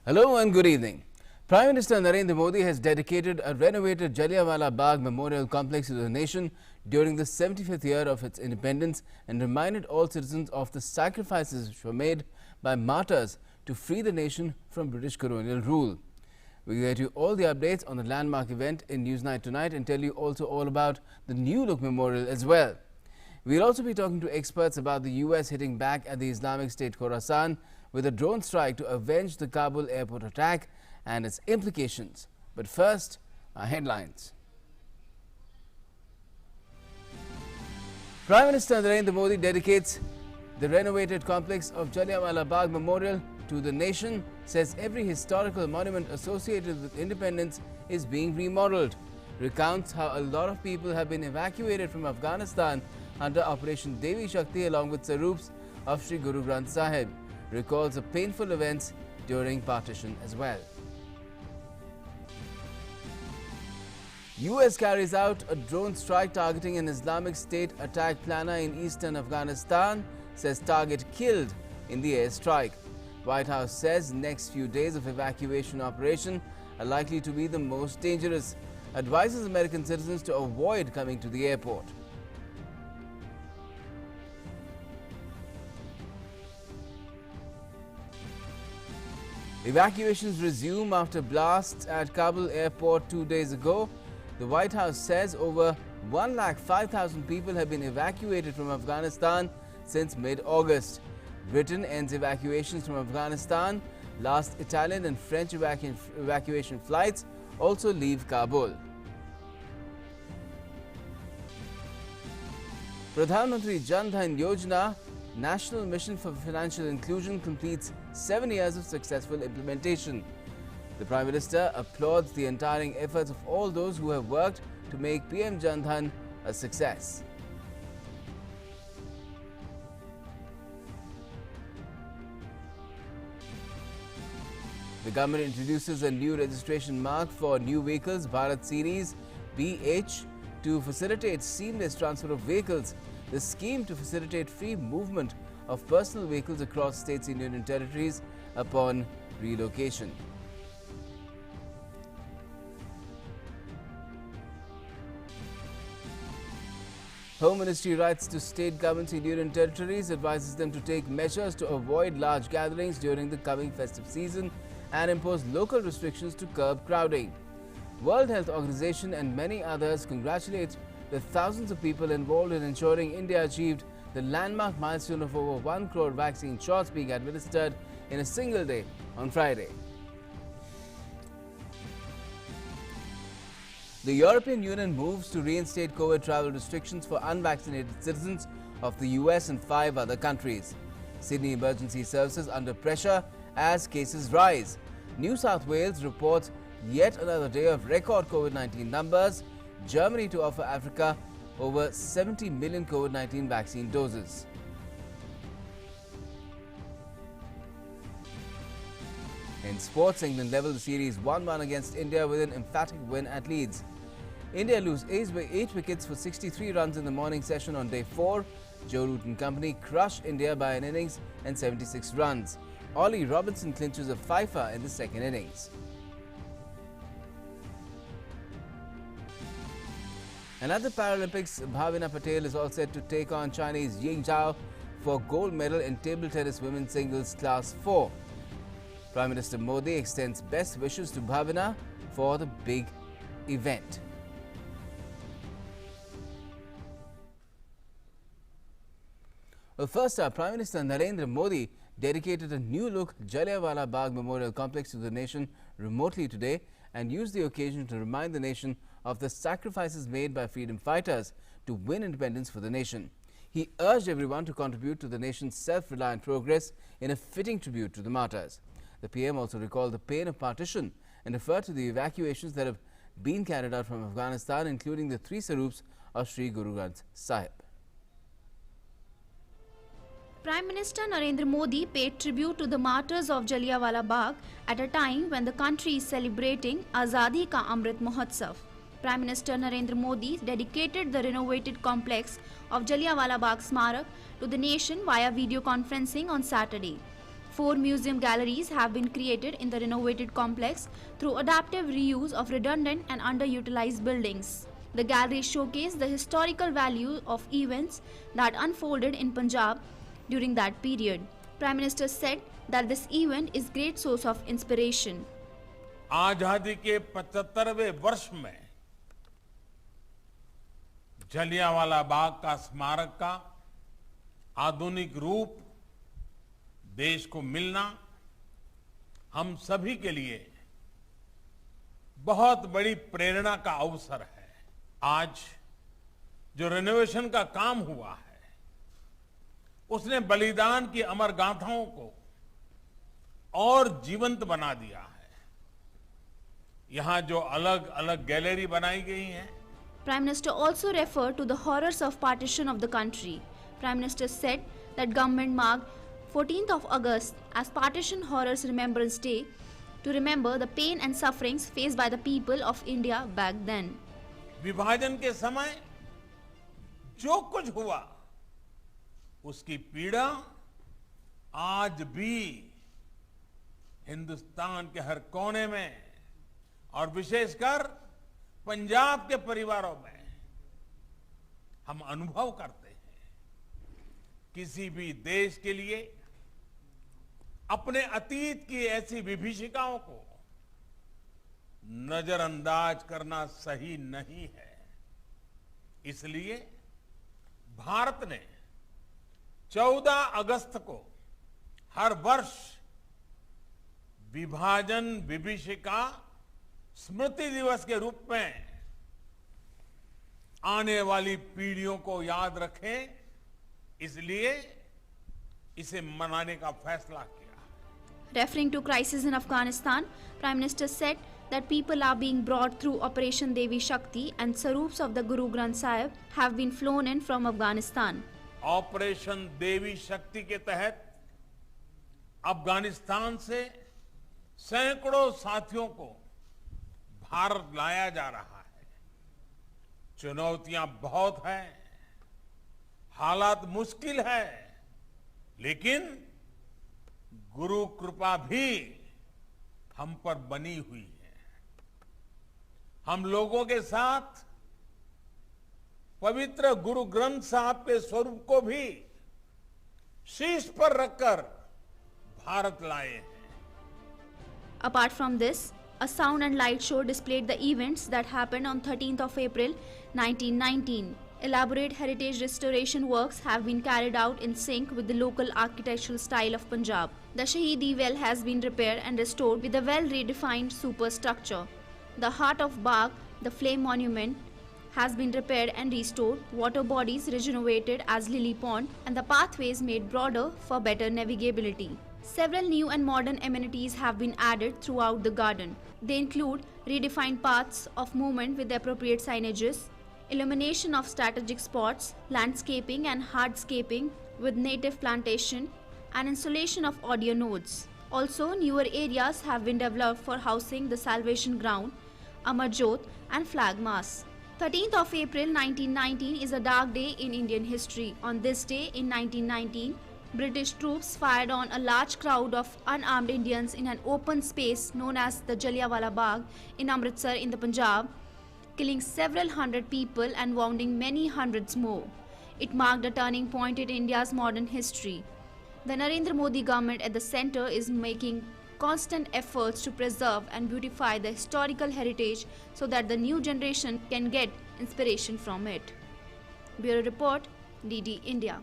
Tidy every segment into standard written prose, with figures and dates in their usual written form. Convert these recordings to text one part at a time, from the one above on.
Hello and good evening. Prime Minister Narendra Modi has dedicated a renovated Jallianwala Bagh Memorial Complex to the nation during the 75th year of its independence and reminded all citizens of the sacrifices which were made by martyrs to free the nation from British colonial rule. We will get you all the updates on the landmark event in Newsnight tonight and tell you also all about the new look memorial as well. We'll also be talking to experts about the US hitting back at the Islamic State Khorasan with a drone strike to avenge the Kabul airport attack and its implications. But first, our headlines. Prime Minister Narendra Modi dedicates the renovated complex of Jallianwala Bagh Memorial to the nation, says every historical monument associated with independence is being remodeled, recounts how a lot of people have been evacuated from Afghanistan under Operation Devi Shakti along with Sarups of Sri Guru Granth Sahib, recalls the painful events during partition as well. US carries out a drone strike targeting an Islamic State attack planner in eastern Afghanistan, says target killed in the airstrike. White House says next few days of evacuation operation are likely to be the most dangerous, advises American citizens to avoid coming to the airport. Evacuations resume after blasts at Kabul airport 2 days ago. The White House says over 105,000 people have been evacuated from Afghanistan since mid-August. Britain ends evacuations from Afghanistan. Last Italian and French evacuation flights also leave Kabul. Pradhan Mantri Jan Dhan Yojana National Mission for Financial Inclusion completes 7 years of successful implementation. The Prime Minister applauds the untiring efforts of all those who have worked to make PM Jan Dhan a success. The government introduces a new registration mark for new vehicles, Bharat Series BH, to facilitate seamless transfer of vehicles. The scheme to facilitate free movement of personal vehicles across states and union territories upon relocation. Home Ministry writes to state governments in union territories, advises them to take measures to avoid large gatherings during the coming festive season and impose local restrictions to curb crowding. World Health Organization and many others congratulate the thousands of people involved in ensuring India achieved the landmark milestone of over 1 crore vaccine shots being administered in a single day on Friday. The European Union moves to reinstate COVID travel restrictions for unvaccinated citizens of the US and 5 other countries. Sydney emergency services under pressure as cases rise. New South Wales reports yet another day of record COVID-19 numbers. Germany to offer Africa over 70 million COVID-19 vaccine doses. In sports, England leveled the series 1-1 against India with an emphatic win at Leeds. India lose 8 wickets for 63 runs in the morning session on day 4. Joe Root and company crush India by an innings and 76 runs. Ollie Robinson clinches a fifer in the second innings. And at the Paralympics, Bhavina Patel is all set to take on Chinese Ying Zhao for gold medal in table tennis women's singles class 4. Prime Minister Modi extends best wishes to Bhavina for the big event. Well, first up, Prime Minister Narendra Modi dedicated a new-look Jallianwala Bagh Memorial Complex to the nation remotely today and used the occasion to remind the nation of the sacrifices made by freedom fighters to win independence for the nation. He urged everyone to contribute to the nation's self-reliant progress in a fitting tribute to the martyrs. The PM also recalled the pain of partition and referred to the evacuations that have been carried out from Afghanistan, including the 3 Sarups of Sri Guru Granth Sahib. Prime Minister Narendra Modi paid tribute to the martyrs of Jallianwala Bagh at a time when the country is celebrating Azadi Ka Amrit Mahotsav. Prime Minister Narendra Modi dedicated the renovated complex of Jallianwala Bagh Smarak to the nation via video conferencing on Saturday. 4 museum galleries have been created in the renovated complex through adaptive reuse of redundant and underutilized buildings. The galleries showcase the historical value of events that unfolded in Punjab during that period. Prime Minister said that this event is a great source of inspiration. आजादी के 75वें वर्ष में जलियांवाला बाग का स्मारक का आधुनिक रूप देश को मिलना हम सभी के लिए बहुत बड़ी प्रेरणा का अवसर है। आज जो रेनोवेशन का काम हुआ है उसने बलिदान की अमर गाथाओं को और जीवंत बना दिया है। यहां जो अलग अलग गैलरी बनाई गई हैं। Prime Minister also referred to the horrors of partition of the country. Prime Minister said that government marked 14th of August as Partition Horrors Remembrance Day to remember the pain and sufferings faced by the people of India back then. विभाजन के समय जो कुछ हुआ उसकी पीड़ा आज भी हिंदुस्तान के हर कोने में और विशेषकर पंजाब के परिवारों में हम अनुभव करते हैं। किसी भी देश के लिए अपने अतीत की ऐसी विभीषिकाओं को नजरअंदाज करना सही नहीं है। इसलिए भारत ने 14 अगस्त को हर वर्ष विभाजन विभीषिका स्मृति दिवस के रूप में आने वाली पीढ़ियों को याद रखें, इसलिए इसे मनाने का फैसला किया। Referring to crisis in Afghanistan, Prime Minister said that people are being brought through Operation Devi Shakti and Sarups of the Guru Granth Sahib have been flown in from Afghanistan. Operation Devi Shakti के तहत अफगानिस्तान से सैकड़ों साथियों को भारत लाया जा रहा है। चुनौतियां बहुत हैं, हालात मुश्किल है, लेकिन गुरु कृपा भी हम पर बनी हुई है। हम लोगों के साथ पवित्र गुरु ग्रंथ साहब के स्वरूप को भी शीर्ष पर रखकर भारत लाए हैं। Apart from this, a sound and light show displayed the events that happened on 13th of April 1919. Elaborate heritage restoration works have been carried out in sync with the local architectural style of Punjab. The Shahidi Well has been repaired and restored with a well-redefined superstructure. The Heart of Bagh, the Flame Monument, has been repaired and restored, water bodies regenerated as Lily Pond, and the pathways made broader for better navigability. Several new and modern amenities have been added throughout the garden. They include redefined paths of movement with appropriate signages, illumination of strategic spots, landscaping and hardscaping with native plantation, and installation of audio nodes. Also, newer areas have been developed for housing the Salvation Ground, Amar Jyot, and Flag Mass. 13th of April 1919 is a dark day in Indian history. On this day in 1919, British troops fired on a large crowd of unarmed Indians in an open space known as the Jallianwala Bagh in Amritsar in the Punjab, killing several hundred people and wounding many hundreds more. It marked a turning point in India's modern history. The Narendra Modi government at the centre is making constant efforts to preserve and beautify the historical heritage so that the new generation can get inspiration from it. Bureau Report, DD India.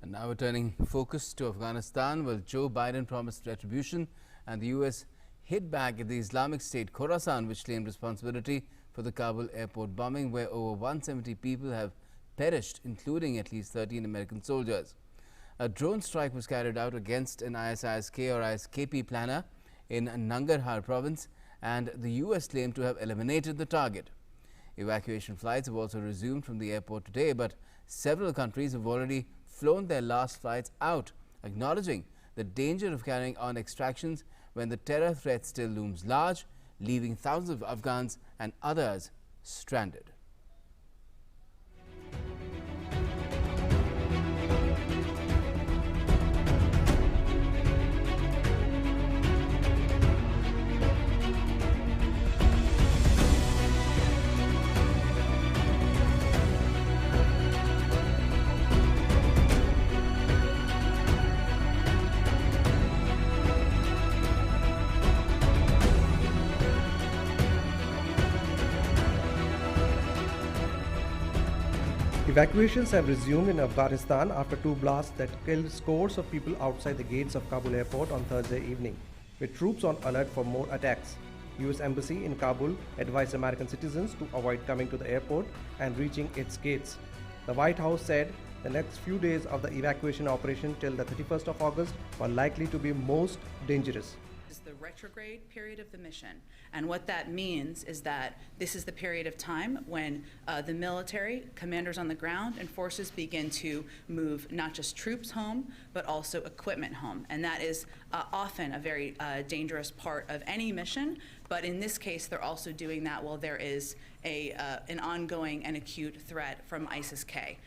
And now returning focus to Afghanistan, where Joe Biden promised retribution and the US hit back at the Islamic State Khorasan, which claimed responsibility for the Kabul airport bombing, where over 170 people have perished, including at least 13 American soldiers. A drone strike was carried out against an ISIS-K or ISKP planner in Nangarhar province, and the US claimed to have eliminated the target. Evacuation flights have also resumed from the airport today, but several countries have already flown their last flights out, acknowledging the danger of carrying on extractions when the terror threat still looms large, leaving thousands of Afghans and others stranded. Evacuations have resumed in Afghanistan after two blasts that killed scores of people outside the gates of Kabul airport on Thursday evening, with troops on alert for more attacks. US Embassy in Kabul advised American citizens to avoid coming to the airport and reaching its gates. The White House said the next few days of the evacuation operation till the 31st of August were likely to be most dangerous. Is the retrograde period of the mission, and what that means is that this is the period of time when the military, commanders on the ground, and forces begin to move not just troops home, but also equipment home, and that is often a very dangerous part of any mission. But in this case, they're also doing that while there is an ongoing and acute threat from ISIS-K.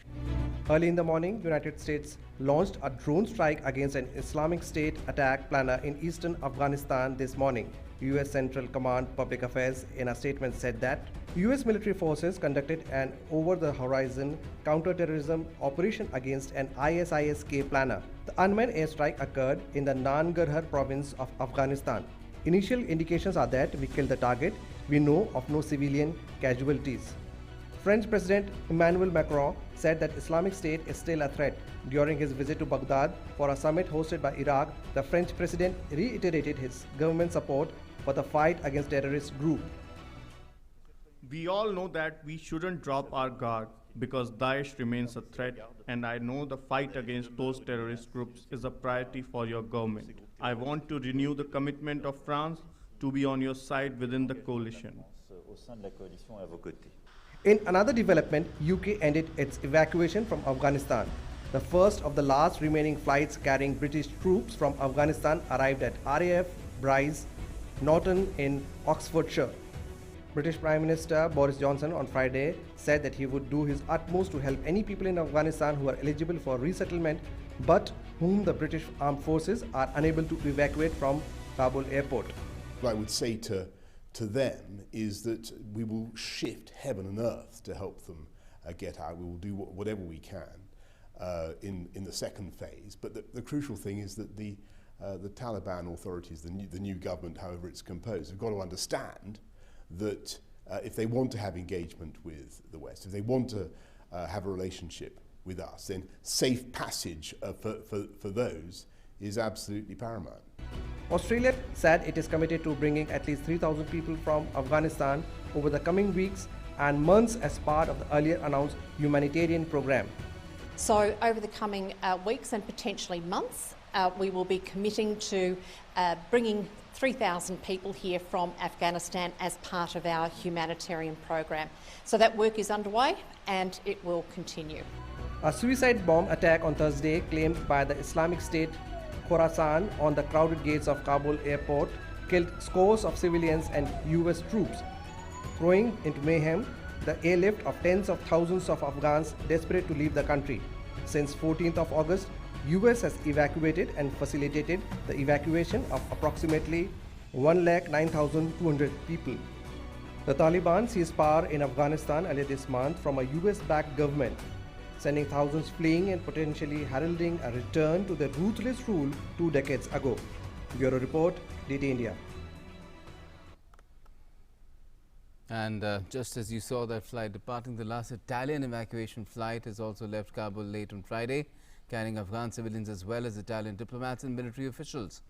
Early in the morning, United States launched a drone strike against an Islamic State attack planner in eastern Afghanistan this morning. US Central Command Public Affairs in a statement said that US military forces conducted an over-the-horizon counter-terrorism operation against an ISIS-K planner. The unmanned airstrike occurred in the Nangarhar province of Afghanistan. Initial indications are that we killed the target. We know of no civilian casualties. French President Emmanuel Macron said that Islamic State is still a threat. During his visit to Baghdad for a summit hosted by Iraq, the French president reiterated his government support for the fight against terrorist group. We all know that we shouldn't drop our guard because Daesh remains a threat, and I know the fight against those terrorist groups is a priority for your government. I want to renew the commitment of France to be on your side within the coalition. In another development, UK ended its evacuation from Afghanistan. The first of the last remaining flights carrying British troops from Afghanistan arrived at RAF Brize Norton in Oxfordshire. British Prime Minister Boris Johnson on Friday said that he would do his utmost to help any people in Afghanistan who are eligible for resettlement but whom the British armed forces are unable to evacuate from Kabul airport. What I would say to them is that we will shift heaven and earth to help them get out. We will do whatever we can in the second phase. But the crucial thing is that the Taliban authorities, the new government, however it's composed, have got to understand that if they want to have engagement with the West, if they want to have a relationship with us, then safe passage for those is absolutely paramount. Australia said it is committed to bringing at least 3,000 people from Afghanistan over the coming weeks and months as part of the earlier announced humanitarian program. So over the coming weeks and potentially months, we will be committing to bringing 3,000 people here from Afghanistan as part of our humanitarian program. So that work is underway and it will continue. A suicide bomb attack on Thursday claimed by the Islamic State Khorasan on the crowded gates of Kabul airport killed scores of civilians and US troops, throwing into mayhem the airlift of tens of thousands of Afghans desperate to leave the country. Since 14th of August, US has evacuated and facilitated the evacuation of approximately 1,09,200 people. The Taliban seized power in Afghanistan earlier this month from a US-backed government, sending thousands fleeing and potentially heralding a return to their ruthless rule 2 decades ago. Bureau Report, DT India. And just as you saw that flight departing, the last Italian evacuation flight has also left Kabul late on Friday, carrying Afghan civilians as well as Italian diplomats and military officials.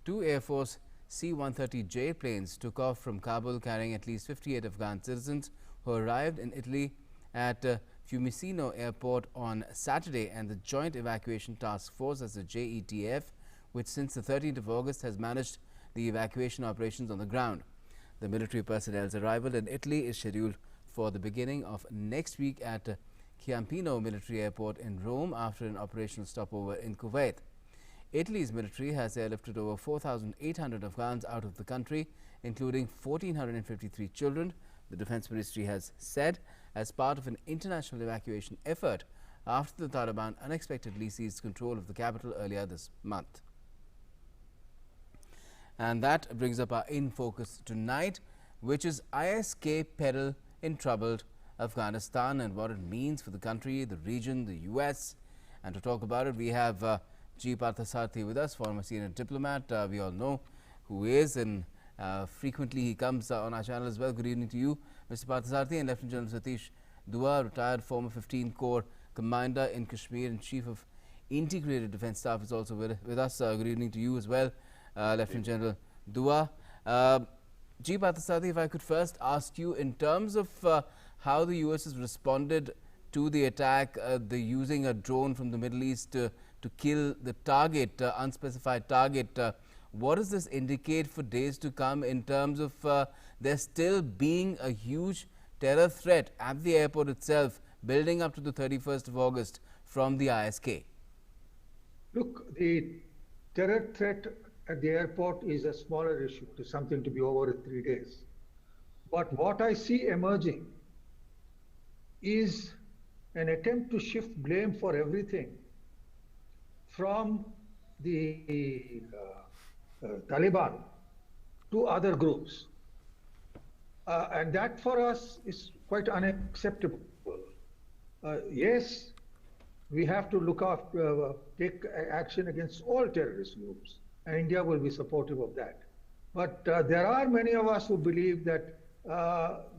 2 Air Force C-130J planes took off from Kabul carrying at least 58 Afghan citizens who arrived in Italy at Fiumicino Airport on Saturday, and the Joint Evacuation Task Force, as the JETF, which since the 13th of August has managed the evacuation operations on the ground. The military personnel's arrival in Italy is scheduled for the beginning of next week at Ciampino Military Airport in Rome after an operational stopover in Kuwait. Italy's military has airlifted over 4,800 Afghans out of the country, including 1,453 children, the Defense Ministry has said, as part of an international evacuation effort after the Taliban unexpectedly seized control of the capital earlier this month. And that brings up our In Focus tonight, which is IS-K peril in troubled Afghanistan and what it means for the country, the region, the US. And to talk about it, we have G. Parthasarathy with us, former senior diplomat. We all know who is, and frequently he comes on our channel as well. Good evening to you, Mr. Parthasarathy, and Lieutenant General Satish Dua, retired former 15 Corps commander in Kashmir and Chief of Integrated Defence Staff, is also with us. Good evening to you as well, Lieutenant General Dua. G. Parthasarathi, if I could first ask you, in terms of how the US has responded to the attack, the using a drone from the Middle East to kill the target, unspecified target, what does this indicate for days to come in terms of there still being a huge terror threat at the airport itself, building up to the 31st of August from the ISK? Look, the terror threat at the airport is a smaller issue. It is something to be over in 3 days. But what I see emerging is an attempt to shift blame for everything from the Taliban to other groups. And that for us is quite unacceptable. Yes, we have to look after, take action against all terrorist groups, and India will be supportive of that. But there are many of us who believe that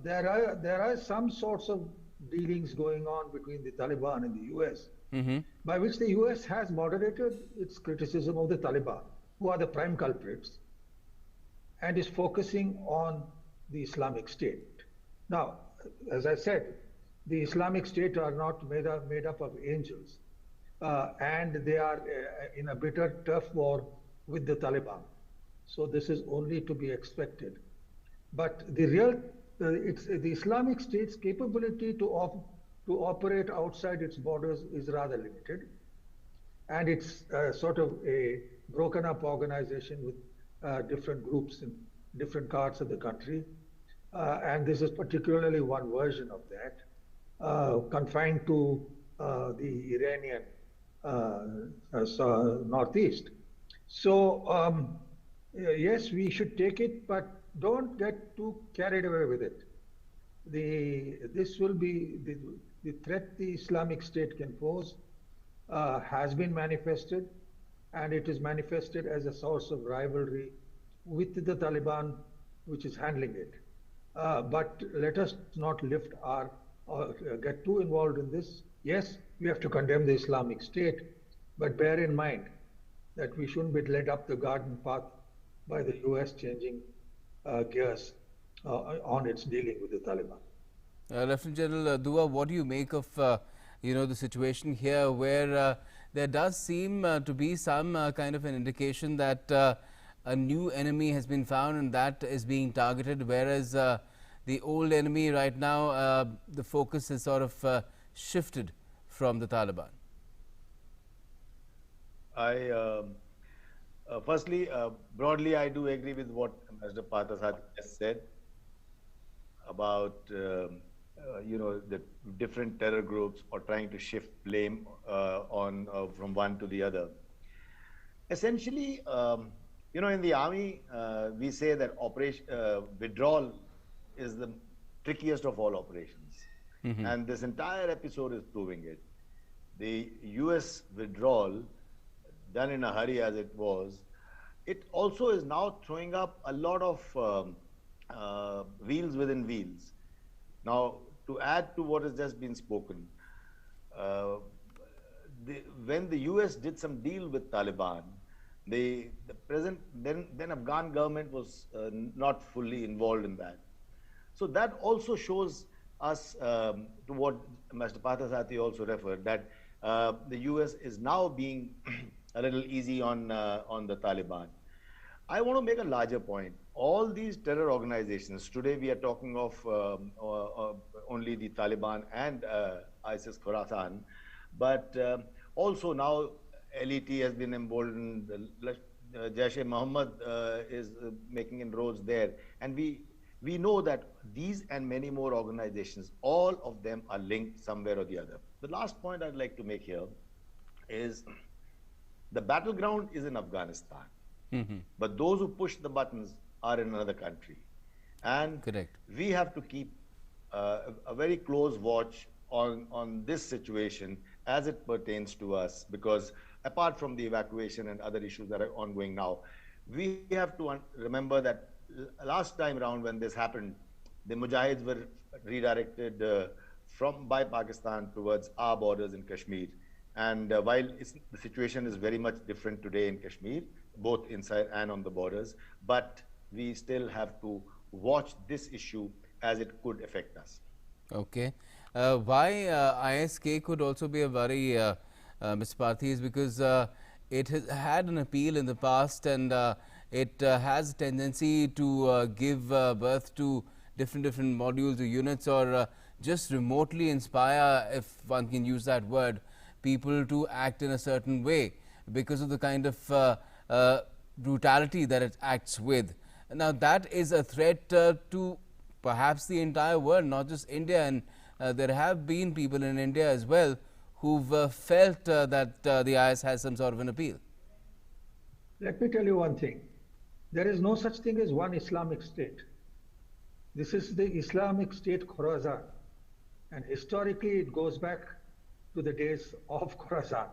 there are some sorts of dealings going on between the Taliban and the US, by which the US has moderated its criticism of the Taliban, who are the prime culprits, and is focusing on the Islamic State. Now, as I said, the Islamic State are not made up of angels, and they are in a bitter turf war with the Taliban. So this is only to be expected. But the real, it's the Islamic State's capability to operate outside its borders is rather limited, and it's sort of a broken up organization with different groups in different parts of the country, and this is particularly one version of that, confined to the Iranian northeast. So yes, we should take it, but don't get too carried away with it. This will be the threat the Islamic State can pose has been manifested, and it is manifested as a source of rivalry with the Taliban, which is handling it. But let us not lift our or get too involved in this. Yes, we have to condemn the Islamic State, but bear in mind that we shouldn't be led up the garden path by the US changing gears on its dealing with the Taliban. Lieutenant General Dua, what do you make of the situation here, where there does seem to be some kind of an indication that a new enemy has been found and that is being targeted, whereas the old enemy right now, the focus is sort of shifted from the Taliban? Firstly, broadly, I do agree with what Mr. Parthasarathi just said about the different terror groups or trying to shift blame from one to the other. Essentially, in the army, we say that withdrawal is the trickiest of all operations, and this entire episode is proving it. The US withdrawal, done in a hurry as it was, it also is now throwing up a lot of wheels within wheels. Now, to add to what has just been spoken, when the US did some deal with Taliban, the present then Afghan government was not fully involved in that. So that also shows us to what Mr. Parthasarathi also referred, that the US is now being a little easy on the Taliban. I want to make a larger point. All these terror organizations, today we are talking of only the Taliban and ISIS Khorasan, but also now LET has been emboldened, Jaish-e-Mohammed is making inroads there, and we know that these and many more organizations, all of them are linked somewhere or the other. The last point I'd like to make here is the battleground is in Afghanistan, but those who push the buttons are in another country. And correct, we have to keep a very close watch on this situation as it pertains to us, because apart from the evacuation and other issues that are ongoing now, we have to remember that last time around when this happened, the Mujahids were redirected by Pakistan towards our borders in Kashmir. And while the situation is very much different today in Kashmir, both inside and on the borders, but we still have to watch this issue as it could affect us. Okay. Why ISK could also be a worry, Mr. Parthi, is because it has had an appeal in the past, and it has a tendency to give birth to different modules or units, or just remotely inspire, if one can use that word, people to act in a certain way because of the kind of brutality that it acts with. Now that is a threat to perhaps the entire world, not just India, and there have been people in India as well who've felt that the IS has some sort of an appeal. Let me tell you one thing. There is no such thing as one Islamic state. This is the Islamic State Khorasan, and historically it goes back to the days of Khorasan,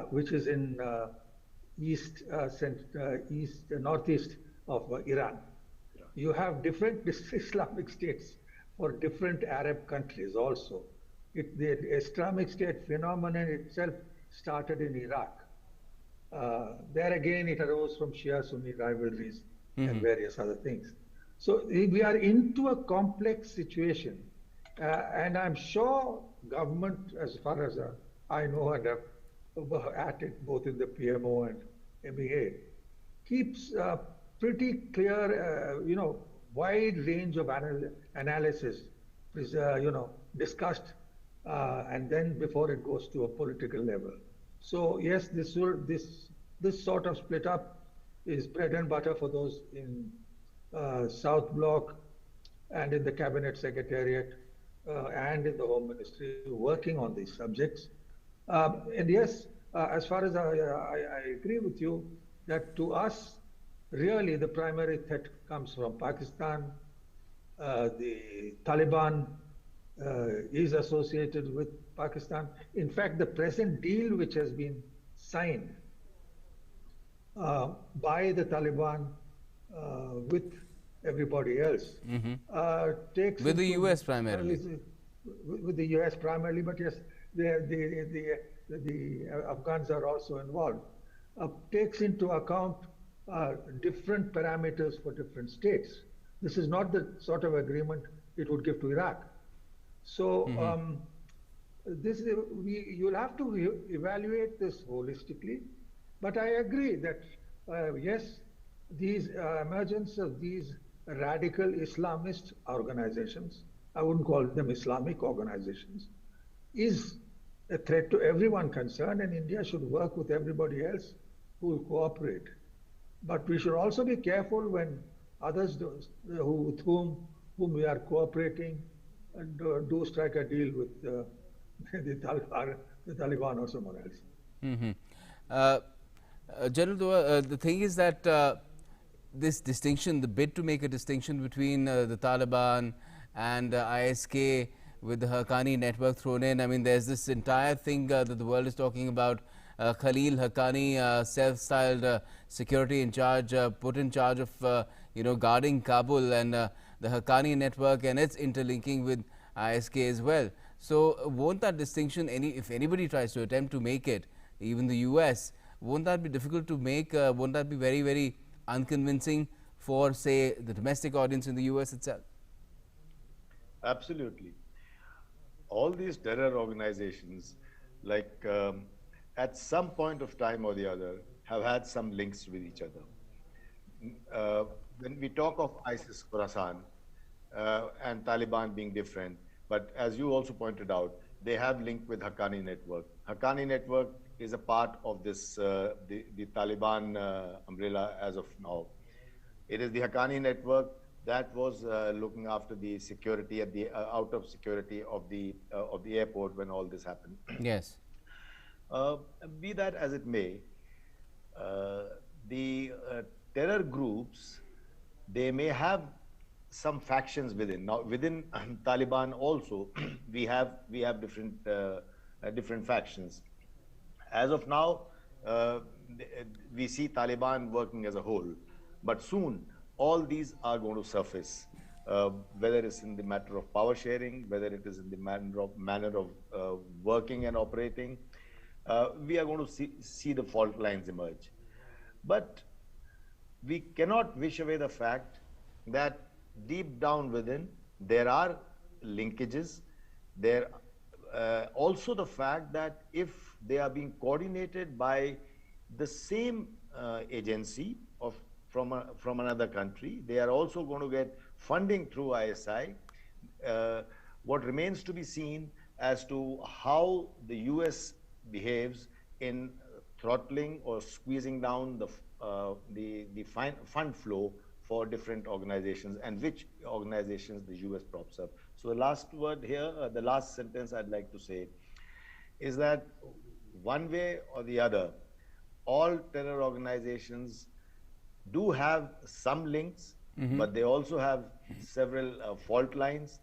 which is in northeast of Iran. You have different Islamic states for different Arab countries also. The Islamic State phenomenon itself started in Iraq. There again it arose from Shia-Sunni rivalries and various other things. So we are into a complex situation, and I'm sure government, as far as I know and have at it both in the PMO and MEA, keeps pretty clear, wide range of analysis, discussed, and then before it goes to a political level. So yes, this sort of split up is bread and butter for those in South Bloc and in the Cabinet Secretariat and in the Home Ministry working on these subjects. And yes, as far as I agree with you that to us, really the primary threat comes from Pakistan. The Taliban is associated with Pakistan. In fact, the present deal which has been signed by the Taliban with everybody else takes with the US primarily. With the US primarily, but yes, the Afghans are also involved. Takes into account different parameters for different states. This is not the sort of agreement it would give to Iraq. So you'll have to evaluate this holistically. But I agree that yes, these emergence of these radical Islamist organizations, I wouldn't call them Islamic organizations, is a threat to everyone concerned, and India should work with everybody else who will cooperate. But we should also be careful when others with whom we are cooperating and do strike a deal with the Taliban or someone else. General Dua, the thing is that this distinction, the bid to make a distinction between the Taliban and ISK with the Haqqani network thrown in, I mean, there's this entire thing that the world is talking about. Khalil Haqqani, self-styled security in charge, put in charge of guarding Kabul, and the Haqqani network and its interlinking with ISK as well. So won't that distinction, if anybody tries to attempt to make it, even the US, won't that be difficult to make? Won't that be very, very unconvincing for, say, the domestic audience in the US itself? Absolutely. All these terror organizations, like at some point of time or the other, have had some links with each other. When we talk of ISIS Khorasan and Taliban being different, but as you also pointed out, they have linked with Haqqani network. Haqqani network is a part of this the Taliban umbrella as of now. It is the Haqqani network that was looking after the security at the out of security of the airport when all this happened. Yes. Be that as it may, the terror groups, they may have some factions within. Now, within Taliban also, we have different factions. As of now, we see Taliban working as a whole, but soon all these are going to surface. whether it's in the matter of power sharing, whether it is in the manner of working and operating, we are going to see the fault lines emerge. But we cannot wish away the fact that deep down within, there are linkages. There also the fact that if they are being coordinated by the same agency from another country, they are also going to get funding through ISI. What remains to be seen as to how the US behaves in throttling or squeezing down the fund flow for different organizations, and which organizations the US props up. So the last word here, the last sentence I'd like to say is that one way or the other, all terror organizations do have some links, but they also have several fault lines.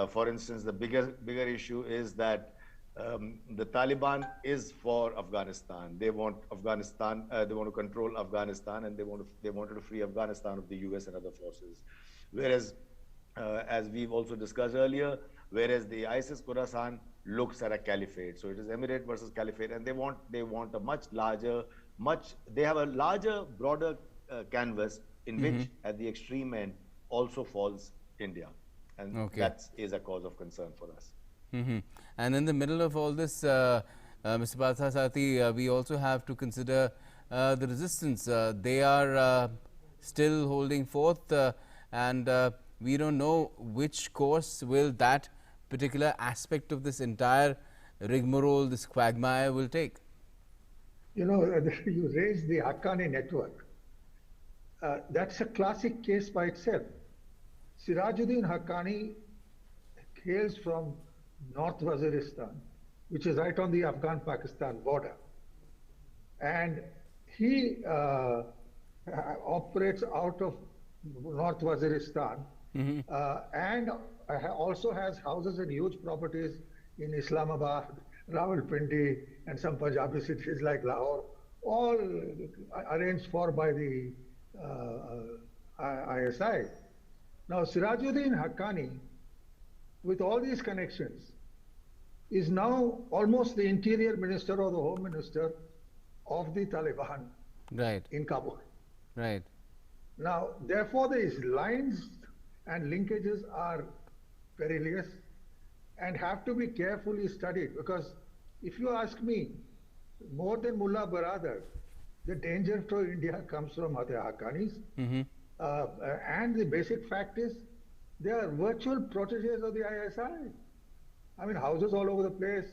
For instance, the bigger issue is that the Taliban is for Afghanistan. They want Afghanistan. They want to control Afghanistan, and they wanted to free Afghanistan of the US and other forces. Whereas, as we've also discussed earlier, whereas the ISIS Khorasan looks at a caliphate. So it is emirate versus caliphate, and they want a much larger, they have a larger, broader canvas in which, at the extreme end, also falls India, and that is a cause of concern for us. And in the middle of all this, Mr. Parthasarathi, we also have to consider the resistance. They are still holding forth, and we don't know which course will that particular aspect of this entire rigmarole, this quagmire, will take. You know, you raised the Haqqani network. That's a classic case by itself. Sirajuddin Haqqani hails from North Waziristan, which is right on the Afghan-Pakistan border. And he operates out of North Waziristan, and also has houses and huge properties in Islamabad, Rawalpindi, and some Punjabi cities like Lahore, all arranged for by the ISI. Now, Sirajuddin Haqqani, with all these connections, is now almost the interior minister or the home minister of the Taliban in Kabul. Right. Now, therefore, these lines and linkages are perilous and have to be carefully studied, because if you ask me, more than Mullah Baradar, the danger to India comes from other Haqqanis. And the basic fact is, they are virtual proteges of the ISI. I mean, houses all over the place,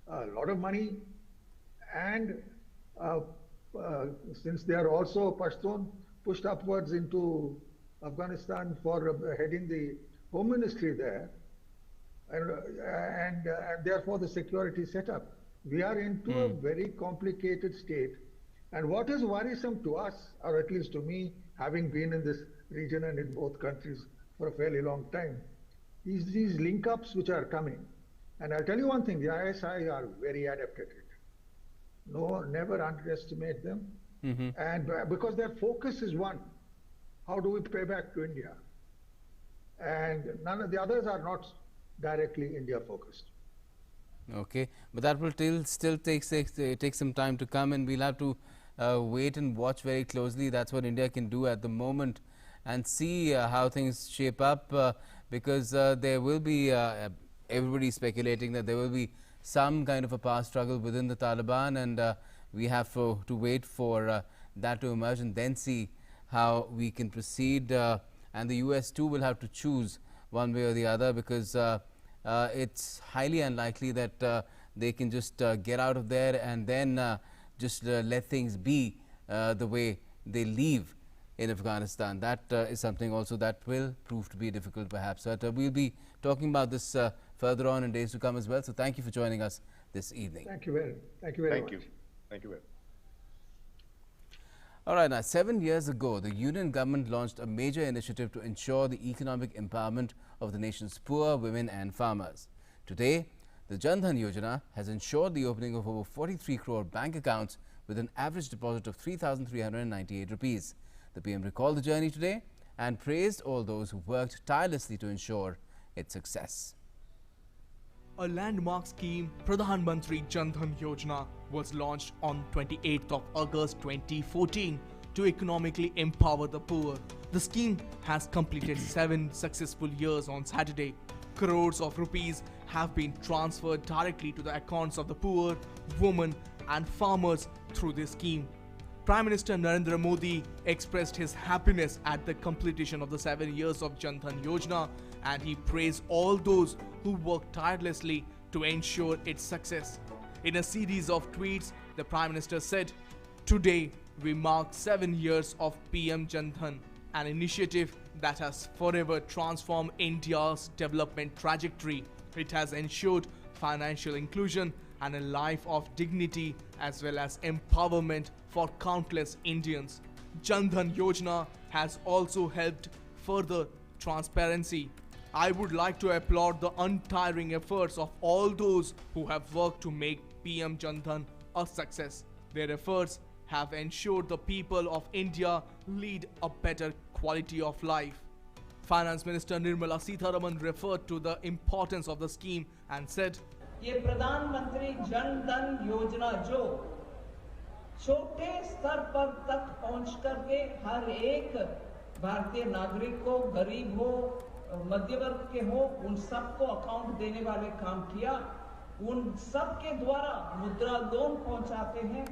a lot of money, and since they are also Pashtun, pushed upwards into Afghanistan for heading the home ministry there, and therefore the security setup. We are into a very complicated state. And what is worrisome to us, or at least to me, having been in this region and in both countries for a fairly long time, is these link-ups which are coming. And I'll tell you one thing, the ISI are very adept at it. No, never underestimate them. And because their focus is one, how do we pay back to India? And none of the others are not directly India focused. Okay, but that will still take some time to come, and we'll have to wait and watch very closely. That's what India can do at the moment, and see how things shape up, because there will be everybody speculating that there will be some kind of a power struggle within the Taliban, and we have to wait for that to emerge and then see how we can proceed. And the US too will have to choose one way or the other, because it's highly unlikely that they can just get out of there and then just let things be the way they leave in Afghanistan. That is something also that will prove to be difficult perhaps. But we'll be talking about this further on in days to come as well. So thank you for joining us this evening. Thank you very much. Thank you very much. Thank you very much. All right, now 7 years ago, the Union government launched a major initiative to ensure the economic empowerment of the nation's poor, women and farmers. Today, the Jan Dhan Yojana has ensured the opening of over 43 crore bank accounts with an average deposit of 3,398 rupees. The PM recalled the journey today and praised all those who worked tirelessly to ensure its success. A landmark scheme, Pradhan Mantri Jan Dhan Yojana, was launched on 28th of August 2014 to economically empower the poor. The scheme has completed 7 successful years on Saturday. Crores of rupees have been transferred directly to the accounts of the poor, women and farmers through this scheme. Prime Minister Narendra Modi expressed his happiness at the completion of the 7 years of Jan Dhan Yojana, and he praised all those who worked tirelessly to ensure its success. In a series of tweets, the Prime Minister said, "Today we mark 7 years of PM Jan Dhan, an initiative that has forever transformed India's development trajectory. It has ensured financial inclusion and a life of dignity as well as empowerment for countless Indians. Jan Dhan Yojana has also helped further transparency. I would like to applaud the untiring efforts of all those who have worked to make PM Jan Dhan a success. Their efforts have ensured the people of India lead a better quality of life." Finance Minister Nirmala Sitharaman referred to the importance of the scheme and said, ये प्रधानमंत्री जन धन योजना जो छोटे स्तर पर तक पहुंच करके हर एक भारतीय नागरिक को, गरीब हो, मध्य वर्ग के हो, उन सबको अकाउंट देने वाले काम किया, उन सब के द्वारा मुद्रा लोन पहुंचाते हैं।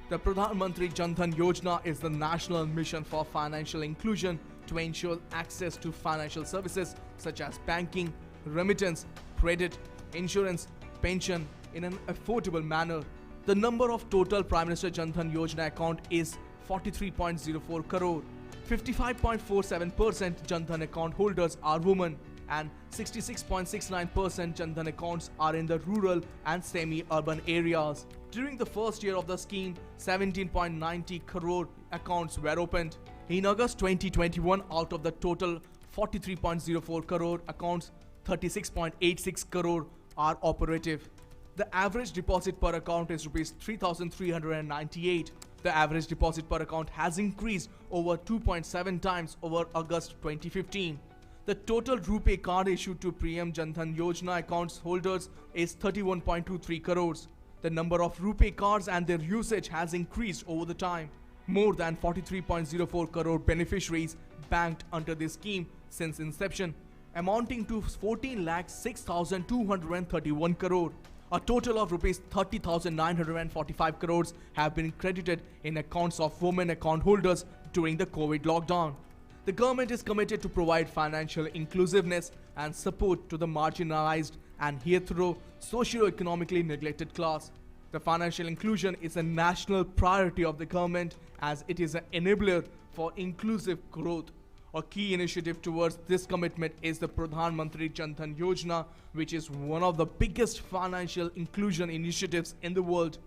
The Pradhan Mantri Jan Dhan Yojana is the national mission for financial inclusion to ensure access to financial services such as banking, remittance, credit, insurance, pension in an affordable manner. The number of total Prime Minister Jan Dhan Yojana account is 43.04 crore. 55.47% Jan Dhan account holders are women and 66.69% Jan Dhan accounts are in the rural and semi-urban areas. During the first year of the scheme, 17.90 crore accounts were opened. In August 2021, out of the total 43.04 crore accounts, 36.86 crore are operative. The average deposit per account is Rs 3,398. The average deposit per account has increased over 2.7 times over August 2015. The total RuPay card issued to PM Jan Dhan Yojana accounts holders is 31.23 crores. The number of RuPay cards and their usage has increased over the time. More than 43.04 crore beneficiaries banked under this scheme since inception, amounting to 14,06,231 crore. A total of Rs 30,945 crores have been credited in accounts of women account holders during the COVID lockdown. The government is committed to provide financial inclusiveness and support to the marginalized and hitherto socio-economically neglected class. The financial inclusion is a national priority of the government as it is an enabler for inclusive growth. A key initiative towards this commitment is the Pradhan Mantri Jan Dhan Yojana, which is one of the biggest financial inclusion initiatives in the world.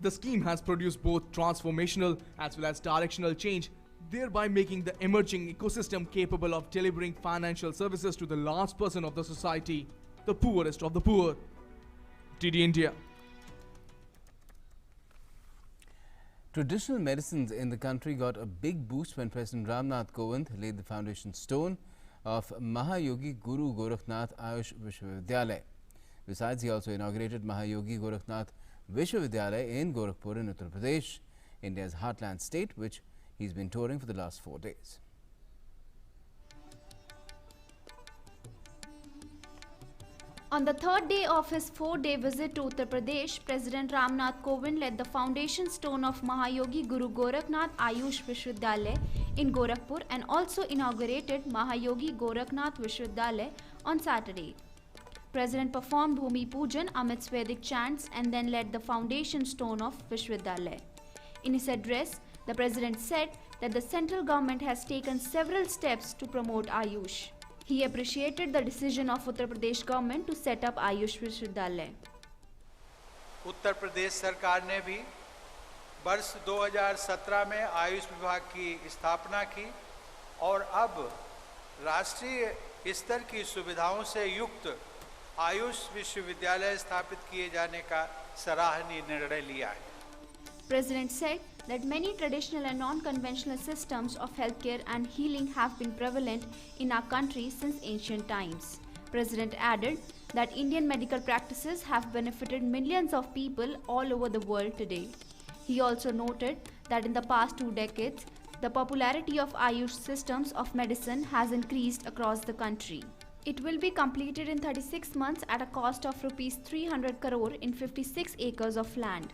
The scheme has produced both transformational as well as directional change, thereby making the emerging ecosystem capable of delivering financial services to the last person of the society, the poorest of the poor. DD India. Traditional medicines in the country got a big boost when President Ramnath Kovind laid the foundation stone of Mahayogi Guru Gorakhnath Ayush Vishwavidyalaya. Besides, he also inaugurated Mahayogi Gorakhnath Vishwavidyalaya in Gorakhpur in Uttar Pradesh, India's heartland state, which he's been touring for the last 4 days. On the third day of his 4-day visit to Uttar Pradesh, President Ramnath Kovind laid the foundation stone of Mahayogi Guru Gorakhnath Ayush Vishwavidyalaya in Gorakhpur and also inaugurated Mahayogi Gorakhnath Vishwavidyalaya on Saturday. President performed Bhumi Pujan amidst Vedic chants and then led the foundation stone of Vishwavidyalaya. In his address, the President said that the central government has taken several steps to promote Ayush. He appreciated the decision of Uttar Pradesh government to set up Ayush Vishwavidyalaya. Uttar Pradesh सरकार ने भी वर्ष 2017 में आयुष विभाग की स्थापना की और अब राष्ट्रीय स्तर की सुविधाओं से युक्त आयुष विश्वविद्यालय स्थापित किए जाने का सराहनीय निर्णय लिया है. President said that many traditional and non-conventional systems of healthcare and healing have been prevalent in our country since ancient times. President added that Indian medical practices have benefited millions of people all over the world today. He also noted that in the past 2 decades, the popularity of Ayush systems of medicine has increased across the country. It will be completed in 36 months at a cost of Rs 300 crore in 56 acres of land.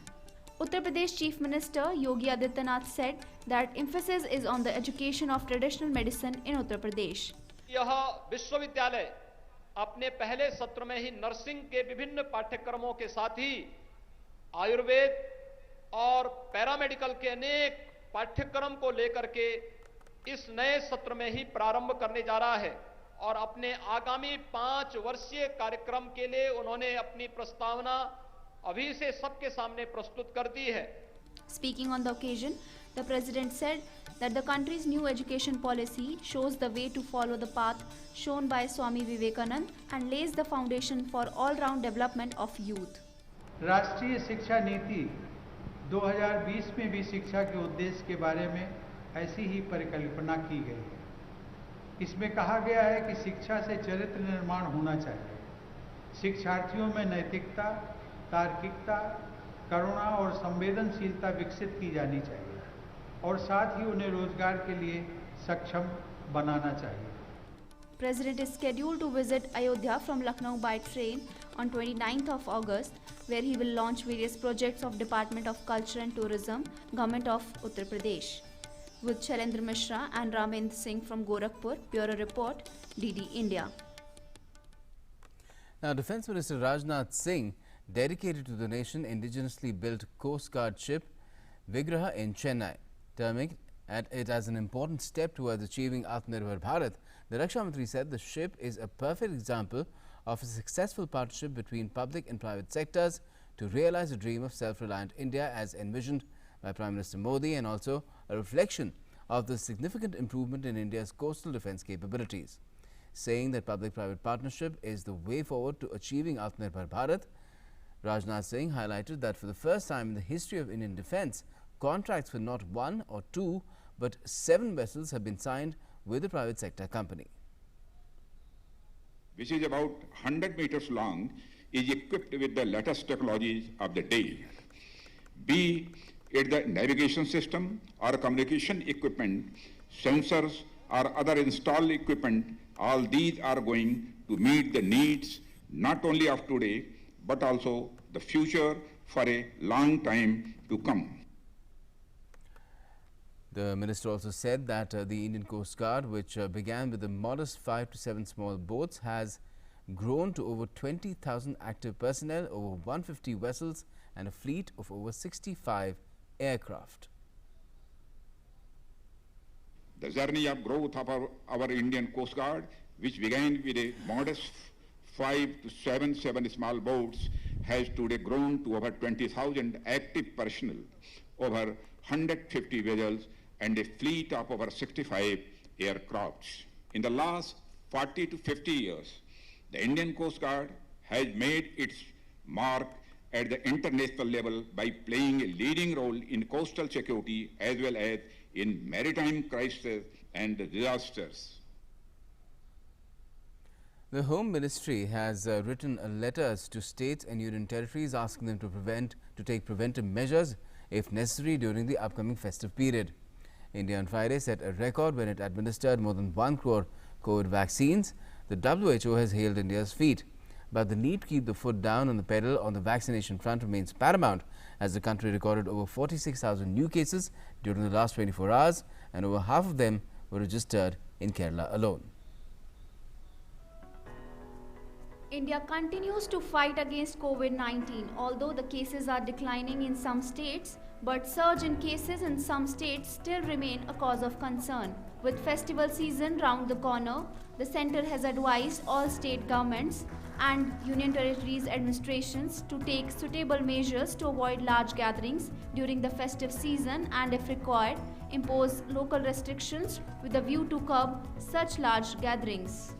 Uttar Pradesh Chief Minister Yogi Adityanath said that emphasis is on the education of traditional medicine in Uttar Pradesh. यह विश्वविद्यालय अपने पहले सत्र में ही nursing के विभिन्न पाठ्यक्रमों के साथ ही आयुर्वेद और पैरामेडिकल के अनेक पाठ्यक्रम को लेकर के इस नए सत्र में ही प्रारंभ करने जा रहा है और अपने आगामी 5 वर्षीय कार्यक्रम के लिए उन्होंने अपनी प्रस्तावना अभी से सबके सामने प्रस्तुत कर दी है. Speaking on the occasion, the President said that the country's new education policy shows the way to follow the path shown by Swami Vivekananda and lays the foundation for all-round development of youth. राष्ट्रीय शिक्षा नीति 2020 में भी शिक्षा के उद्देश्य के बारे में ऐसी ही परिकल्पना की गई है. इसमें कहा गया है कि शिक्षा से चरित्र निर्माण होना चाहिए. शिक्षार्थियों में नैतिकता, तार्किकता, करुणा और संवेदनशीलता विकसित की जानी चाहिए और साथ ही उन्हें रोजगार के लिए सक्षम बनाना चाहिए. President is scheduled to visit Ayodhya from Lucknow by train on 29th of August, where he will launch various projects of Department of Culture and Tourism, Government of Uttar Pradesh. With Shailendra Mishra and Ramendra Singh from Gorakhpur, Bureau Report, DD India. Now, Defence Minister Rajnath Singh dedicated to the nation indigenously built Coast Guard ship Vigraha in Chennai, terming it as an important step towards achieving Atmanirbhar Bharat. The Raksha Mantri said the ship is a perfect example of a successful partnership between public and private sectors to realize the dream of self-reliant India as envisioned by Prime Minister Modi, and also a reflection of the significant improvement in India's coastal defence capabilities. Saying that public-private partnership is the way forward to achieving Atmanirbhar Bharat, Rajnath Singh highlighted that for the first time in the history of Indian defence, contracts for not 1 or 2 but 7 vessels have been signed with a private sector company. Which is about 100 meters long, is equipped with the latest technologies of the day. Be it the navigation system or communication equipment, sensors or other installed equipment, all these are going to meet the needs not only of today but also the future for a long time to come. The minister also said that the Indian Coast Guard, which began with a modest 5 to 7 small boats, has grown to over 20,000 active personnel, over 150 vessels and a fleet of over 65 aircraft. The journey of growth of our Indian Coast Guard, which began with a modest 5 to 7 small boats, has today grown to over 20,000 active personnel, over 150 vessels and a fleet of over 65 aircrafts. In the last 40 to 50 years, the Indian Coast Guard has made its mark at the international level by playing a leading role in coastal security as well as in maritime crises and disasters. The Home Ministry has written letters to states and union territories asking them to take preventive measures if necessary during the upcoming festive period. India on Friday set a record when it administered more than 1 crore COVID vaccines. The WHO has hailed India's feat, but the need to keep the foot down on the pedal on the vaccination front remains paramount, as the country recorded over 46,000 new cases during the last 24 hours and over half of them were registered in Kerala alone. India continues to fight against COVID-19, although the cases are declining in some states, but surge in cases in some states still remain a cause of concern. With festival season round the corner, the centre has advised all state governments and union territories administrations to take suitable measures to avoid large gatherings during the festive season and, if required, impose local restrictions with a view to curb such large gatherings.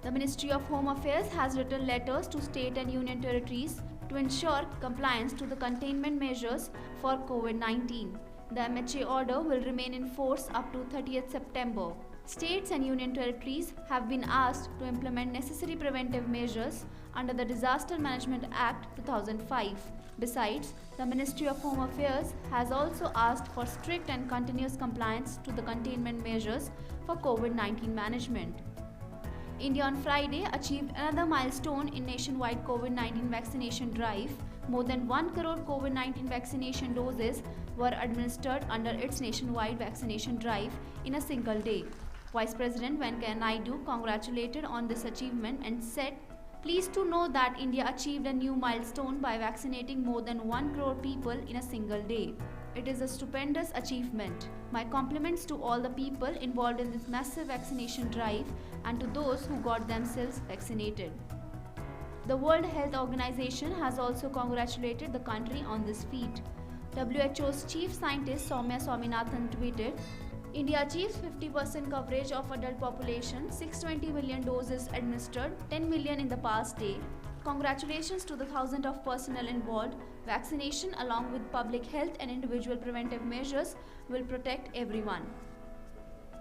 The Ministry of Home Affairs has written letters to state and union territories to ensure compliance to the containment measures for COVID-19. The MHA order will remain in force up to 30th September. States and union territories have been asked to implement necessary preventive measures under the Disaster Management Act 2005. Besides, the Ministry of Home Affairs has also asked for strict and continuous compliance to the containment measures for COVID-19 management. India on Friday achieved another milestone in nationwide COVID-19 vaccination drive. More than 1 crore COVID-19 vaccination doses were administered under its nationwide vaccination drive in a single day. Vice President Venkaiah Naidu congratulated on this achievement and said, "Pleased to know that India achieved a new milestone by vaccinating more than 1 crore people in a single day. It is a stupendous achievement. My compliments to all the people involved in this massive vaccination drive and to those who got themselves vaccinated." The World Health Organization has also congratulated the country on this feat. WHO's chief scientist Soumya Swaminathan tweeted, "India achieves 50% coverage of adult population, 620 million doses administered, 10 million in the past day. Congratulations to the thousands of personnel involved. Vaccination along with public health and individual preventive measures will protect everyone."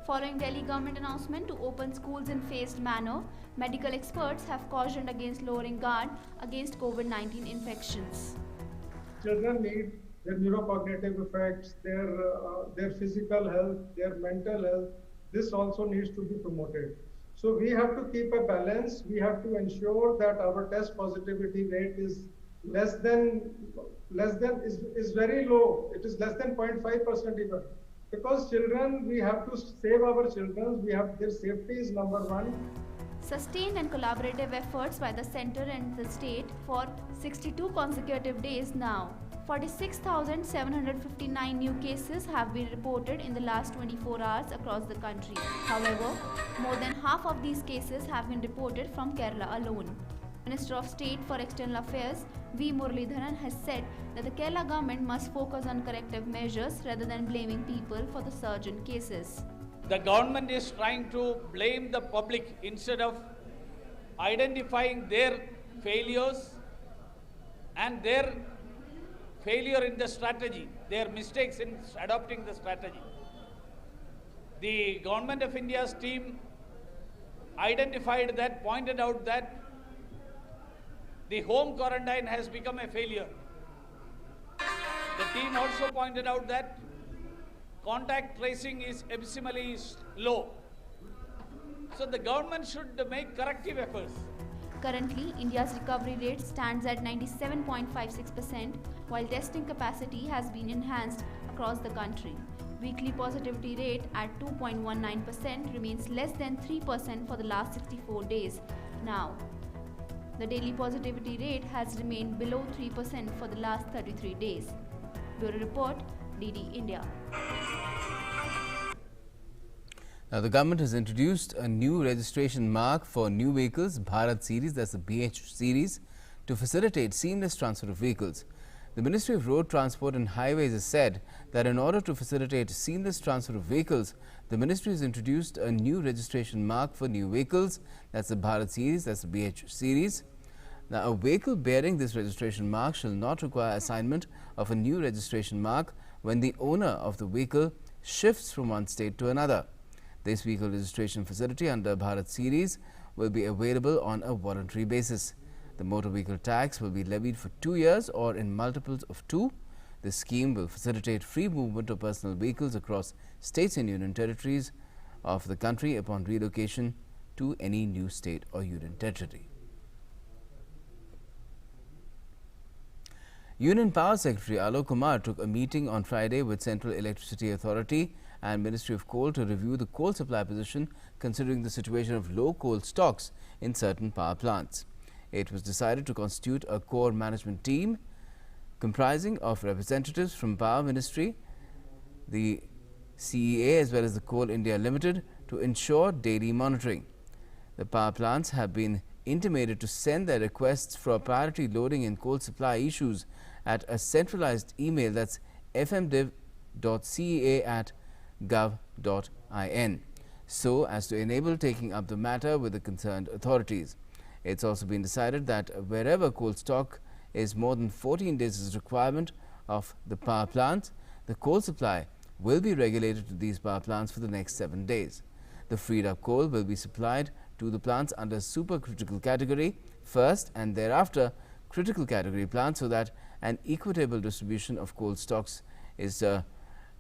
Following Delhi government announcement to open schools in phased manner, medical experts have cautioned against lowering guard against COVID-19 infections. Children need their neurocognitive effects, their physical health, their mental health. This also needs to be promoted. So we have to keep a balance. We have to ensure that our test positivity rate is is very low. It is less than 0.5% even. Because children, we have to save our children. Their safety is number one. Sustained and collaborative efforts by the centre and the state for 62 consecutive days now. 46,759 new cases have been reported in the last 24 hours across the country. However, more than half of these cases have been reported from Kerala alone. Minister of State for External Affairs V. Muralidharan has said that the Kerala government must focus on corrective measures rather than blaming people for the surge in cases. The government is trying to blame the public instead of identifying their failures and their failure in the strategy, their mistakes in adopting the strategy. The Government of India's team identified that, pointed out that the home quarantine has become a failure. The team also pointed out that contact tracing is abysmally low. So the government should make corrective efforts. Currently, India's recovery rate stands at 97.56%, while testing capacity has been enhanced across the country. Weekly positivity rate at 2.19% remains less than 3% for the last 64 days now. The daily positivity rate has remained below 3% for the last 33 days. Bureau Report, DD India. Now, the government has introduced a new registration mark for new vehicles, Bharat Series, that's the BH series, to facilitate seamless transfer of vehicles. The Ministry of Road Transport and Highways has said that in order to facilitate seamless transfer of vehicles, the ministry has introduced a new registration mark for new vehicles, that's the Bharat Series, that's the BH series. Now, a vehicle bearing this registration mark shall not require assignment of a new registration mark when the owner of the vehicle shifts from one state to another. This vehicle registration facility under Bharat Series will be available on a voluntary basis. The motor vehicle tax will be levied for 2 years or in multiples of 2. This scheme will facilitate free movement of personal vehicles across states and union territories of the country upon relocation to any new state or union territory. Union Power Secretary Alok Kumar took a meeting on Friday with Central Electricity Authority and Ministry of Coal to review the coal supply position considering the situation of low coal stocks in certain power plants. It was decided to constitute a core management team comprising of representatives from Power Ministry, the CEA as well as the Coal India Limited to ensure daily monitoring. The power plants have been intimated to send their requests for priority loading and coal supply issues at a centralized email, that's fmdiv.cea@gov.in, so as to enable taking up the matter with the concerned authorities. It's also been decided that wherever coal stock is more than 14 days requirement of the power plant, The coal supply will be regulated to these power plants for the next 7 days. The freed up coal will be supplied to the plants under supercritical category first and thereafter critical category plants so that an equitable distribution of coal stocks is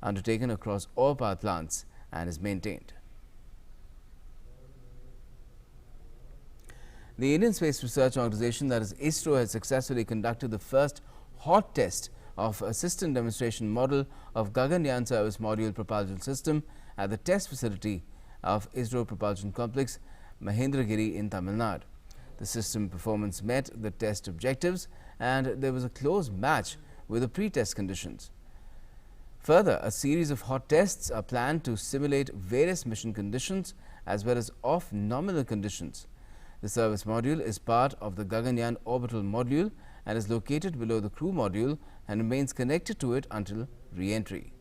undertaken across all power plants and is maintained. The Indian Space Research Organisation, that is ISRO, has successfully conducted the first hot test of a system demonstration model of Gaganyaan service module propulsion system at the test facility of ISRO Propulsion Complex, Mahendragiri in Tamil Nadu. The system performance met the test objectives and there was a close match with the pre-test conditions. Further, a series of hot tests are planned to simulate various mission conditions as well as off-nominal conditions. The service module is part of the Gaganyaan orbital module and is located below the crew module and remains connected to it until re-entry.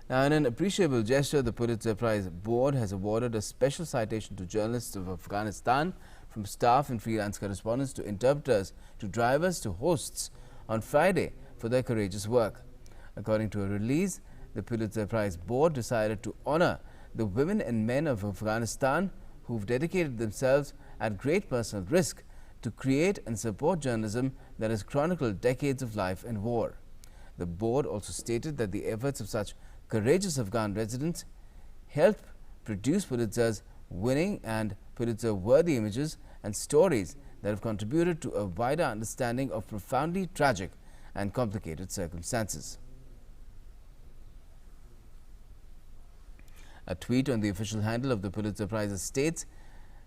Now, in an appreciable gesture, the Pulitzer Prize Board has awarded a special citation to journalists of Afghanistan, from staff and freelance correspondents to interpreters to drivers to hosts, on Friday for their courageous work. According to a release, the Pulitzer Prize Board decided to honor the women and men of Afghanistan who've dedicated themselves at great personal risk to create and support journalism that has chronicled decades of life and war. The board also stated that the efforts of such courageous Afghan residents helped produce Pulitzer's winning and Pulitzer-worthy images and stories that have contributed to a wider understanding of profoundly tragic and complicated circumstances. A tweet on the official handle of the Pulitzer Prize states,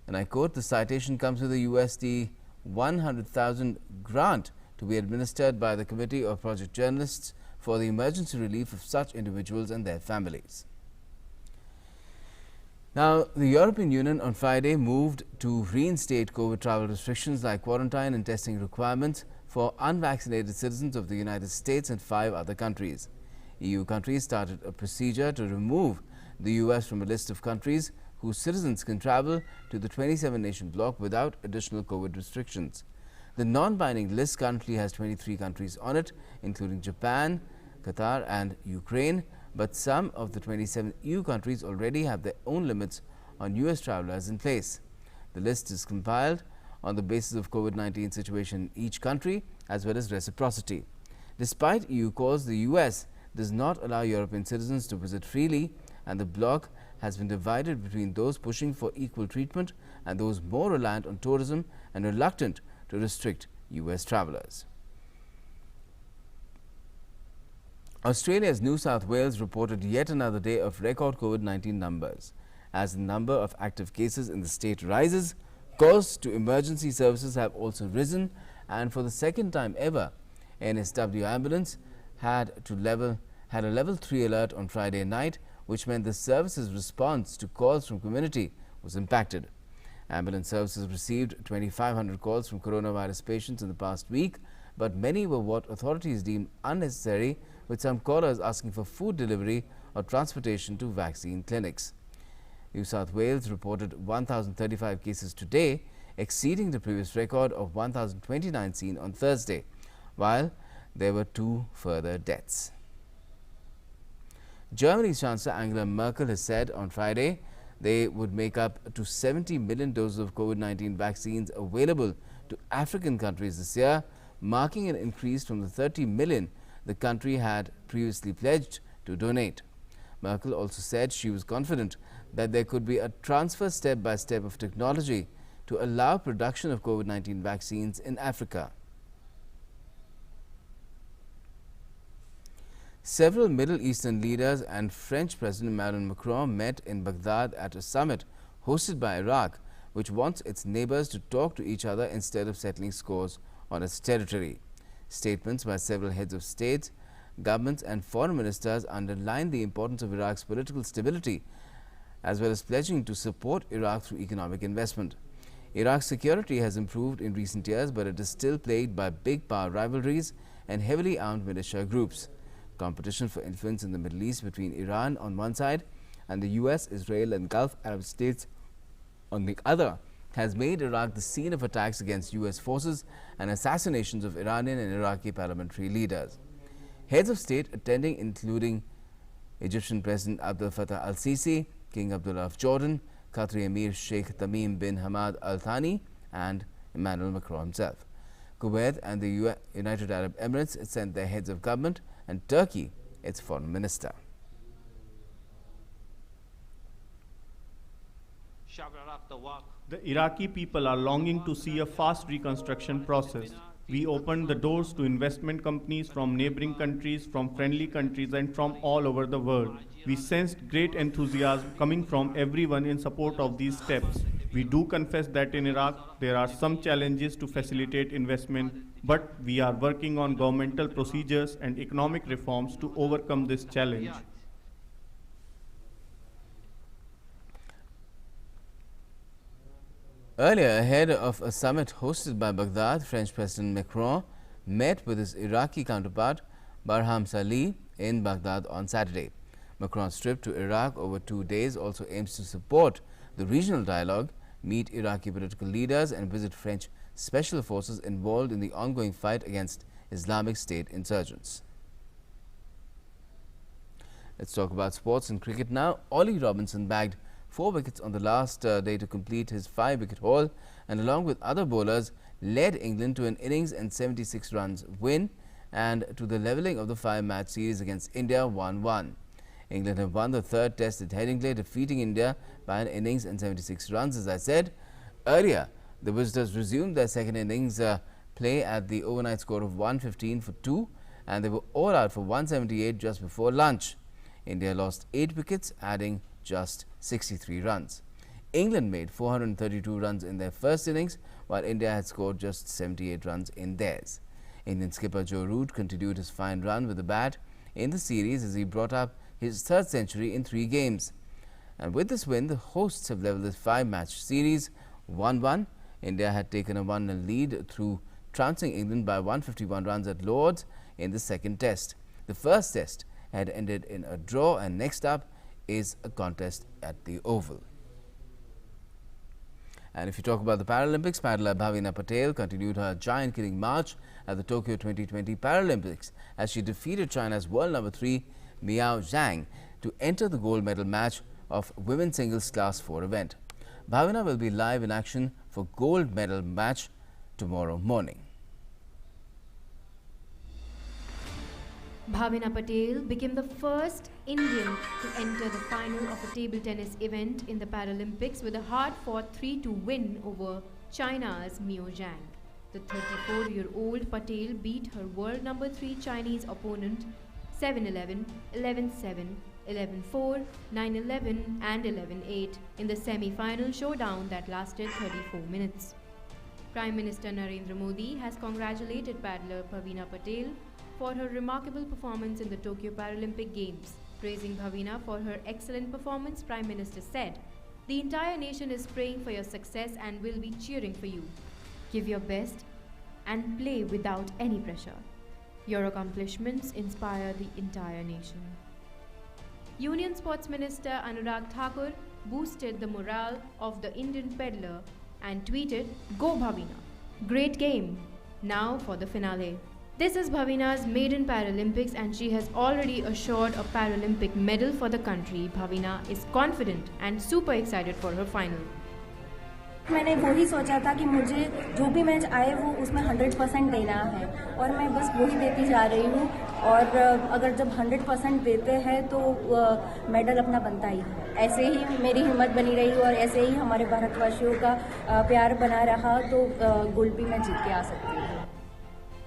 and I quote, "The citation comes with a USD 100,000 grant to be administered by the Committee of Project Journalists for the emergency relief of such individuals and their families." Now, the European Union on Friday moved to reinstate COVID travel restrictions like quarantine and testing requirements for unvaccinated citizens of the United States and 5 other countries. EU countries started a procedure to remove the US from a list of countries whose citizens can travel to the 27-nation bloc without additional COVID restrictions. The non-binding list currently has 23 countries on it, including Japan, Qatar and Ukraine, but some of the 27 EU countries already have their own limits on US travelers in place. The list is compiled on the basis of COVID-19 situation in each country as well as reciprocity. Despite EU calls, the US does not allow European citizens to visit freely, and the bloc has been divided between those pushing for equal treatment and those more reliant on tourism and reluctant to restrict US travelers. Australia's New South Wales reported yet another day of record COVID-19 numbers. As the number of active cases in the state rises, calls to emergency services have also risen, and for the second time ever, NSW ambulance had a level 3 alert on Friday night, which meant the service's response to calls from community was impacted. Ambulance services received 2,500 calls from coronavirus patients in the past week, but many were what authorities deemed unnecessary, with some callers asking for food delivery or transportation to vaccine clinics. New South Wales reported 1,035 cases today, exceeding the previous record of 1,029 seen on Thursday, while there were 2 further deaths. Germany's Chancellor Angela Merkel has said on Friday they would make up to 70 million doses of COVID-19 vaccines available to African countries this year, marking an increase from the 30 million the country had previously pledged to donate. Merkel also said she was confident that there could be a transfer step by step of technology to allow production of COVID-19 vaccines in Africa. Several Middle Eastern leaders and French President Emmanuel Macron met in Baghdad at a summit hosted by Iraq, which wants its neighbors to talk to each other instead of settling scores on its territory. Statements by several heads of states, governments and foreign ministers underlined the importance of Iraq's political stability, as well as pledging to support Iraq through economic investment. Iraq's security has improved in recent years, but it is still plagued by big power rivalries and heavily armed militia groups. Competition for influence in the Middle East between Iran on one side and the US, Israel and Gulf Arab states on the other has made Iraq the scene of attacks against US forces and assassinations of Iranian and Iraqi parliamentary leaders. Heads of state attending including Egyptian President Abdel Fattah al-Sisi, King Abdullah of Jordan, Qatari Emir Sheikh Tamim bin Hamad Al Thani and Emmanuel Macron himself. Kuwait and the United Arab Emirates sent their heads of government, and Turkey its foreign minister. The Iraqi people are longing to see a fast reconstruction process. We opened the doors to investment companies from neighboring countries, from friendly countries, and from all over the world. We sensed great enthusiasm coming from everyone in support of these steps. We do confess that in Iraq there are some challenges to facilitate investment, but we are working on governmental procedures and economic reforms to overcome this challenge. Earlier, ahead of a summit hosted by Baghdad, French President Macron met with his Iraqi counterpart Barham Salih in Baghdad on Saturday. Macron's trip to Iraq over 2 days also aims to support the regional dialogue, meet Iraqi political leaders and visit French special forces involved in the ongoing fight against Islamic State insurgents. Let's talk about sports and cricket now. Ollie Robinson bagged 4 wickets on the last day to complete his 5-wicket haul, and along with other bowlers led England to an innings and 76 runs win and to the levelling of the 5-match series against India 1-1. England have won the 3rd test at Headingley, defeating India by an innings and 76 runs. As I said earlier, the visitors resumed their 2nd innings play at the overnight score of 115 for 2, and they were all out for 178 just before lunch. India lost 8 wickets, adding just 63 runs. England made 432 runs in their first innings, while India had scored just 78 runs in theirs. Indian skipper Joe Root continued his fine run with the bat in the series as he brought up his 3rd century in 3 games. And with this win, the hosts have levelled this 5-match series 1-1. India had taken a 1-0 lead through trouncing England by 151 runs at Lord's in the 2nd test. The first test had ended in a draw, and next up is a contest at the Oval. And if you talk about the Paralympics, paddler Bhavina Patel continued her giant-killing march at the Tokyo 2020 Paralympics as she defeated China's world number 3 Miao Zhang to enter the gold medal match of women's singles class 4 event. Bhavina will be live in action for gold medal match tomorrow morning. Bhavina Patel became the first Indian to enter the final of a table tennis event in the Paralympics with a hard-fought 3-2 win over China's Miao Zhang. The 34-year-old Patel beat her world number 3 Chinese opponent 7-11, 11-7, 11-4, 9-11 and 11-8 in the semi-final showdown that lasted 34 minutes. Prime Minister Narendra Modi has congratulated paddler Bhavina Patel for her remarkable performance in the Tokyo Paralympic Games. Praising Bhavina for her excellent performance, Prime Minister said, "The entire nation is praying for your success and will be cheering for you. Give your best and play without any pressure. Your accomplishments inspire the entire nation." Union Sports Minister Anurag Thakur boosted the morale of the Indian peddler and tweeted, "Go Bhavina! Great game! Now for the finale." This is Bhavina's maiden Paralympics and she has already assured a Paralympic medal for the country. Bhavina is confident and super excited for her final. मैंने वही सोचा था कि मुझे जो भी match आए वो उसमें 100% देना है और मैं बस वही देती जा रही हूँ और अगर जब 100% देते हैं तो मेडल अपना बनता ही है। ऐसे ही मेरी हिम्मत बनी रही और ऐसे ही हमारे भारतवासियों का प्यार बना रहा तो गोल्ड भी मैं जीत के आ सकती हूँ।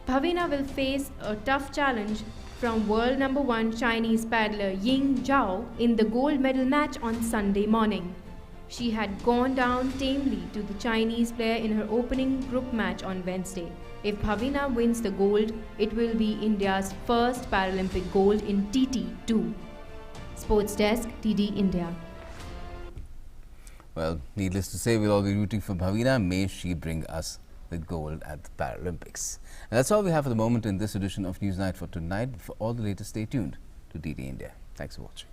Bhavina will face a tough challenge from world number 1 Chinese paddler Ying Zhao in the gold medal match on Sunday morning. She had gone down tamely to the Chinese player in her opening group match on Wednesday. If Bhavina wins the gold, it will be India's first Paralympic gold in TT2. Sports Desk, TD India. Well, needless to say, we'll all be rooting for Bhavina. May she bring us the gold at the Paralympics. And that's all we have for the moment in this edition of Newsnight for tonight. For all the latest, stay tuned to TD India. Thanks for watching.